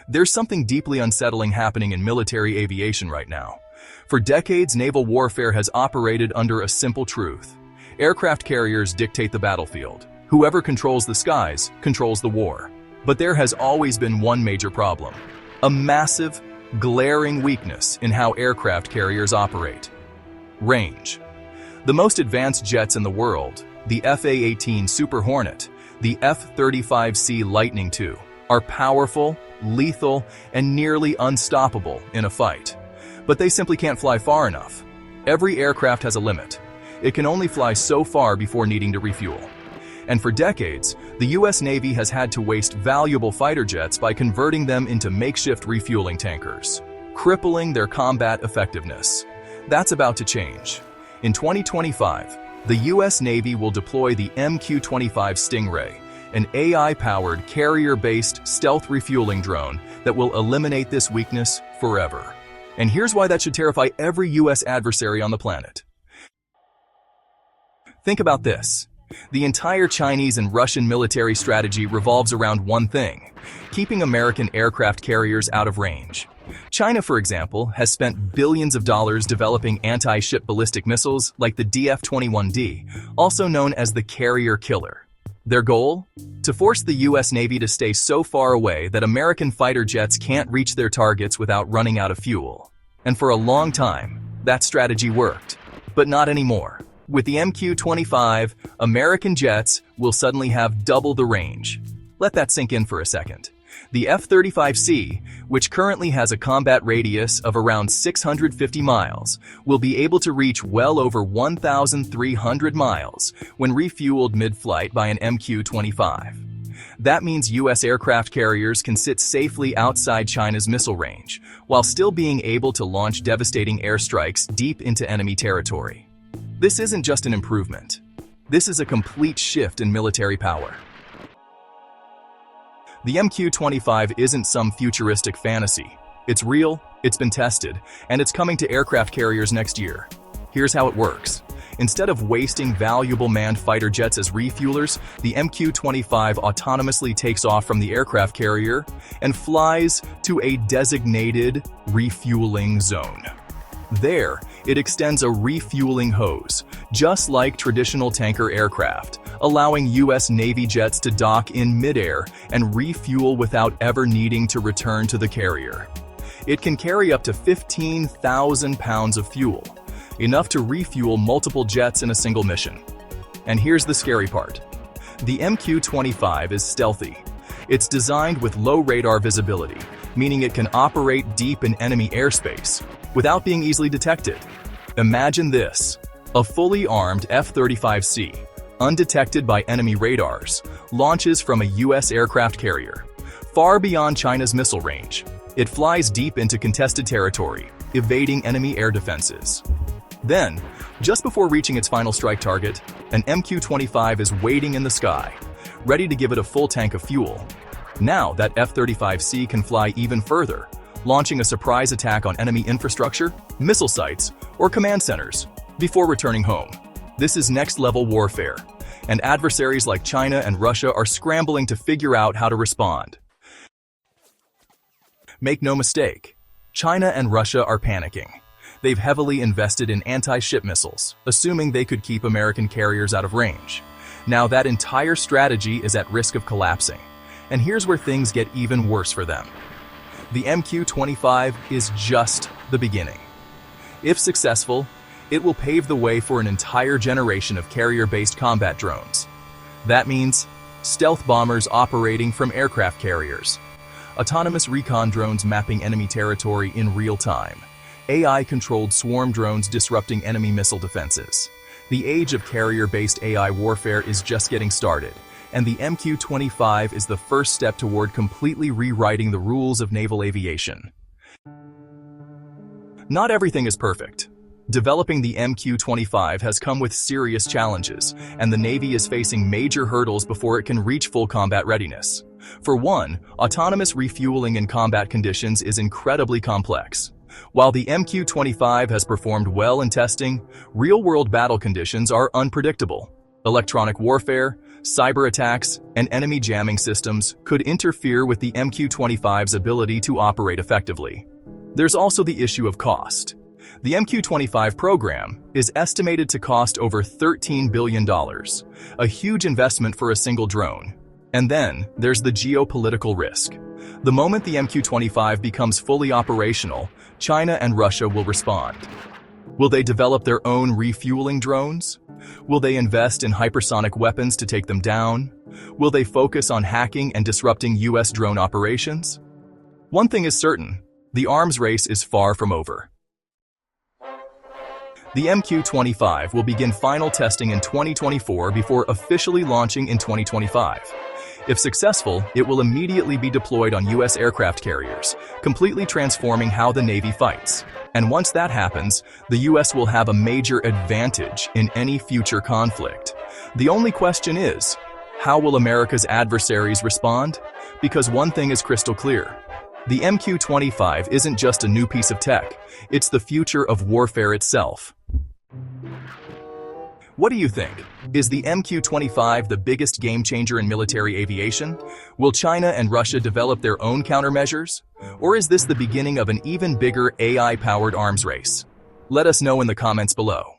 There's something deeply unsettling happening in military aviation right now. For decades, naval warfare has operated under a simple truth. Aircraft carriers dictate the battlefield. Whoever controls the skies controls the war. But there has always been one major problem: a massive, glaring weakness in how aircraft carriers operate: range. The most advanced jets in the world, the F/A-18 Super Hornet, the F-35C Lightning II, are powerful, lethal, and nearly unstoppable in a fight. But they simply can't fly far enough. Every aircraft has a limit. It can only fly so far before needing to refuel. And for decades, the US Navy has had to waste valuable fighter jets by converting them into makeshift refueling tankers, crippling their combat effectiveness. That's about to change. In 2025, the US Navy will deploy the MQ-25 Stingray, an AI-powered, carrier-based stealth refueling drone that will eliminate this weakness forever. And here's why that should terrify every US adversary on the planet. Think about this. The entire Chinese and Russian military strategy revolves around one thing: keeping American aircraft carriers out of range. China, for example, has spent billions of dollars developing anti-ship ballistic missiles like the DF-21D, also known as the carrier killer. Their goal? To force the US Navy to stay so far away that American fighter jets can't reach their targets without running out of fuel. And for a long time, that strategy worked. But not anymore. With the MQ-25, American jets will suddenly have double the range. Let that sink in for a second. The F-35C, which currently has a combat radius of around 650 miles, will be able to reach well over 1,300 miles when refueled mid-flight by an MQ-25. That means US aircraft carriers can sit safely outside China's missile range, while still being able to launch devastating airstrikes deep into enemy territory. This isn't just an improvement. This is a complete shift in military power. The MQ-25 isn't some futuristic fantasy. It's real, it's been tested, and it's coming to aircraft carriers next year. Here's how it works. Instead of wasting valuable manned fighter jets as refuelers, the MQ-25 autonomously takes off from the aircraft carrier and flies to a designated refueling zone. There, it extends a refueling hose, just like traditional tanker aircraft, allowing US Navy jets to dock in midair and refuel without ever needing to return to the carrier. It can carry up to 15,000 pounds of fuel, enough to refuel multiple jets in a single mission. And here's the scary part. The MQ-25 is stealthy. It's designed with low radar visibility, meaning it can operate deep in enemy airspace without being easily detected. Imagine this: a fully armed F-35C, undetected by enemy radars, launches from a US aircraft carrier, far beyond China's missile range. It flies deep into contested territory, evading enemy air defenses. Then, just before reaching its final strike target, an MQ-25 is waiting in the sky, ready to give it a full tank of fuel. Now that F-35C can fly even further, launching a surprise attack on enemy infrastructure, missile sites, or command centers before returning home. This is next-level warfare, and adversaries like China and Russia are scrambling to figure out how to respond. Make no mistake, China and Russia are panicking. They've heavily invested in anti-ship missiles, assuming they could keep American carriers out of range. Now that entire strategy is at risk of collapsing, and here's where things get even worse for them. The MQ-25 is just the beginning. If successful, it will pave the way for an entire generation of carrier-based combat drones. That means stealth bombers operating from aircraft carriers, autonomous recon drones mapping enemy territory in real time, AI-controlled swarm drones disrupting enemy missile defenses. The age of carrier-based AI warfare is just getting started, and the MQ-25 is the first step toward completely rewriting the rules of naval aviation. Not everything is perfect. Developing the MQ-25 has come with serious challenges, and the Navy is facing major hurdles before it can reach full combat readiness. For one, autonomous refueling in combat conditions is incredibly complex. While the MQ-25 has performed well in testing, real-world battle conditions are unpredictable. Electronic warfare, cyber attacks, and enemy jamming systems could interfere with the MQ-25's ability to operate effectively. There's also the issue of cost. The MQ-25 program is estimated to cost over $13 billion, a huge investment for a single drone. And then there's the geopolitical risk. The moment the MQ-25 becomes fully operational, China and Russia will respond. Will they develop their own refueling drones? Will they invest in hypersonic weapons to take them down? Will they focus on hacking and disrupting US drone operations? One thing is certain, the arms race is far from over. The MQ-25 will begin final testing in 2024 before officially launching in 2025. If successful, it will immediately be deployed on US aircraft carriers, completely transforming how the Navy fights. And once that happens, the US will have a major advantage in any future conflict. The only question is, how will America's adversaries respond? Because one thing is crystal clear. The MQ-25 isn't just a new piece of tech, it's the future of warfare itself. What do you think? Is the MQ-25 the biggest game changer in military aviation? Will China and Russia develop their own countermeasures? Or is this the beginning of an even bigger AI-powered arms race? Let us know in the comments below.